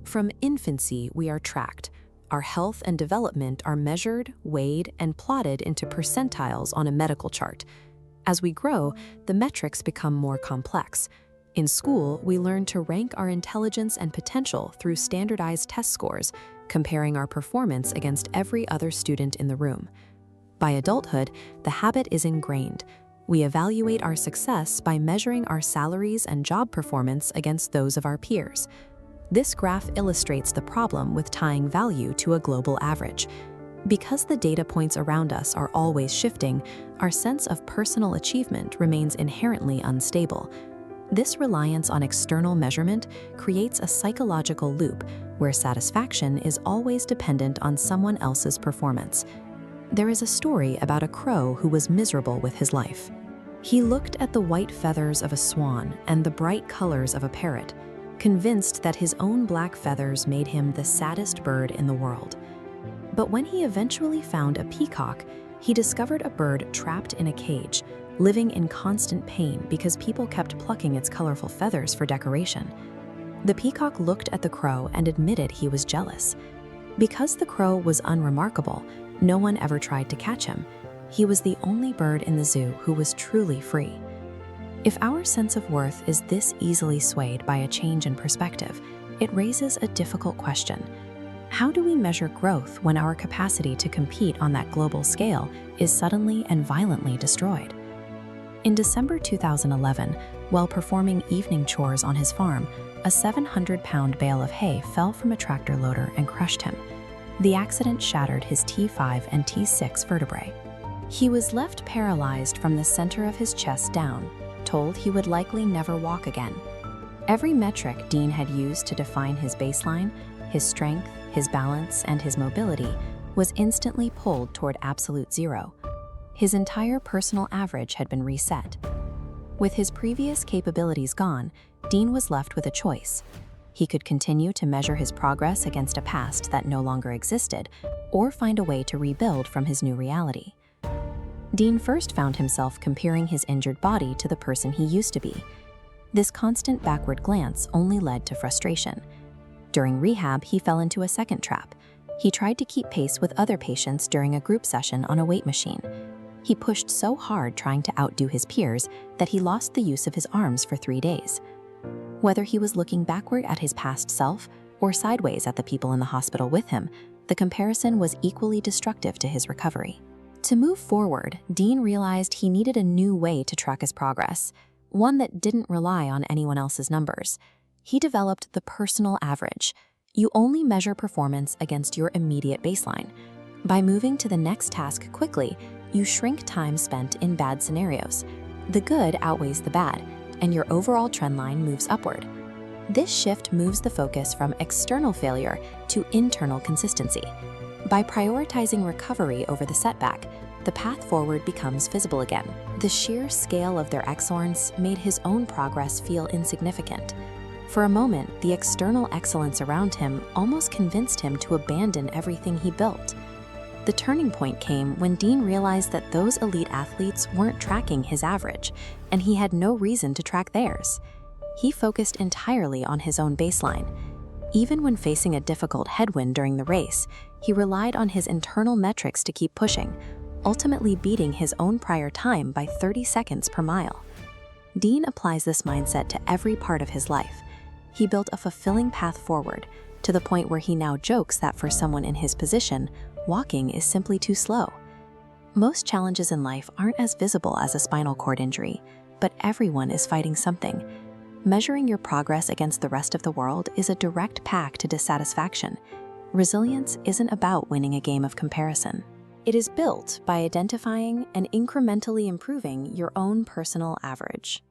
From infancy, we are tracked. Our health and development are measured, weighed, and plotted into percentiles on a medical chart. As we grow, the metrics become more complex. In school, we learn to rank our intelligence and potential through standardized test scores, comparing our performance against every other student in the room. By adulthood, the habit is ingrained. We evaluate our success by measuring our salaries and job performance against those of our peers. This graph illustrates the problem with tying value to a global average. Because the data points around us are always shifting, our sense of personal achievement remains inherently unstable. This reliance on external measurement creates a psychological loop where satisfaction is always dependent on someone else's performance. There is a story about a crow who was miserable with his life. He looked at the white feathers of a swan and the bright colors of a parrot, convinced that his own black feathers made him the saddest bird in the world. But when he eventually found a peacock, he discovered a bird trapped in a cage, living in constant pain because people kept plucking its colorful feathers for decoration. The peacock looked at the crow and admitted he was jealous. Because the crow was unremarkable, no one ever tried to catch him. He was the only bird in the zoo who was truly free. If our sense of worth is this easily swayed by a change in perspective, it raises a difficult question. How do we measure growth when our capacity to compete on that global scale is suddenly and violently destroyed? In December 2011, while performing evening chores on his farm, a 700-pound bale of hay fell from a tractor loader and crushed him. The accident shattered his T5 and T6 vertebrae. He was left paralyzed from the center of his chest down, told he would likely never walk again. Every metric Dean had used to define his baseline, his strength, his balance, and his mobility, was instantly pulled toward absolute zero. His entire personal average had been reset. With his previous capabilities gone, Dean was left with a choice. He could continue to measure his progress against a past that no longer existed, or find a way to rebuild from his new reality. Dean first found himself comparing his injured body to the person he used to be. This constant backward glance only led to frustration. During rehab, he fell into a second trap. He tried to keep pace with other patients during a group session on a weight machine. He pushed so hard trying to outdo his peers that he lost the use of his arms for 3 days. Whether he was looking backward at his past self or sideways at the people in the hospital with him, the comparison was equally destructive to his recovery. To move forward, Dean realized he needed a new way to track his progress, one that didn't rely on anyone else's numbers. He developed the personal average. You only measure performance against your immediate baseline. By moving to the next task quickly, you shrink time spent in bad scenarios. The good outweighs the bad, and your overall trend line moves upward. This shift moves the focus from external failure to internal consistency. By prioritizing recovery over the setback, the path forward becomes visible again. The sheer scale of their excellence made his own progress feel insignificant. For a moment, the external excellence around him almost convinced him to abandon everything he built. The turning point came when Dean realized that those elite athletes weren't tracking his average, and he had no reason to track theirs. He focused entirely on his own baseline. Even when facing a difficult headwind during the race, he relied on his internal metrics to keep pushing, ultimately beating his own prior time by 30 seconds per mile. Dean applies this mindset to every part of his life. He built a fulfilling path forward, to the point where he now jokes that for someone in his position, walking is simply too slow. Most challenges in life aren't as visible as a spinal cord injury, but everyone is fighting something. Measuring your progress against the rest of the world is a direct path to dissatisfaction. Resilience isn't about winning a game of comparison. It is built by identifying and incrementally improving your own personal average.